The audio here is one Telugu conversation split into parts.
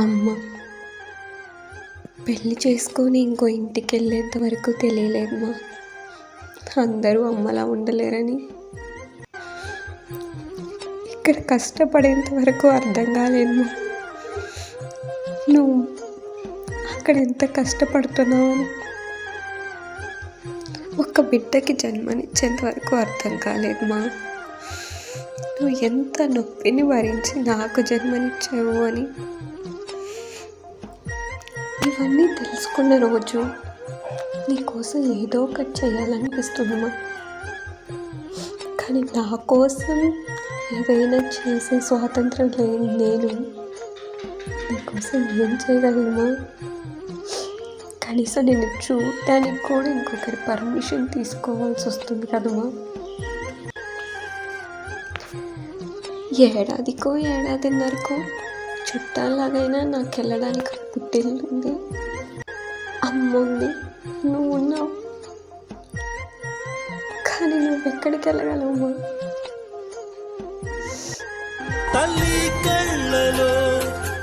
అమ్మ పెళ్ళి చేసుకొని ఇంకో ఇంటికి వెళ్ళేంత వరకు తెలియలేదమ్మా, అందరూ అమ్మలా ఉండలేరని. ఇక్కడ కష్టపడేంత వరకు అర్థం కాలేదమ్మా, నువ్వు అక్కడ ఎంత కష్టపడుతున్నావు అని. ఒక్క బిడ్డకి జన్మనిచ్చేంత వరకు అర్థం కాలేదమ్మా, నువ్వు ఎంత నొప్పిని భరించి నాకు జన్మనిచ్చావు అని. ఇవన్నీ తెలుసుకున్న రోజు నీకోసం ఏదో ఒకటి చేయాలనిపిస్తుందమ్మా, కానీ నా కోసం ఏదైనా చేసే స్వాతంత్రం లేని నేను నీకోసం ఏం చేయగలమా? కనీసం నేను చూడటానికి కూడా ఇంకొకరి పర్మిషన్ తీసుకోవాల్సి వస్తుంది కదమ్మా. ఏడాదికో ఏడాదిన్నరకో చుట్టాలాగైనా నాకు వెళ్ళడానికి పుట్టిల్లుంది, అమ్ముంది, నువ్వు ఉన్నావు. కానీ నువ్వెక్కడికి వెళ్ళగలవమ్మా? తల్లి కళ్ళలో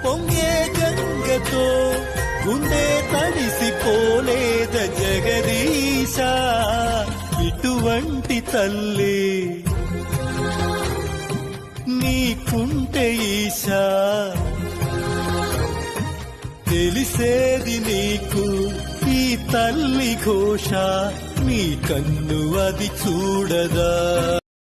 పొంగే గంగతో గుండె తడిసిపోలేద జగదీశ, ఇటువంటి తల్లి నీకుంటే ఈశా, తెలిసేది నీకు ఈ తల్లి ఘోష, నీ కన్ను అది చూడదా?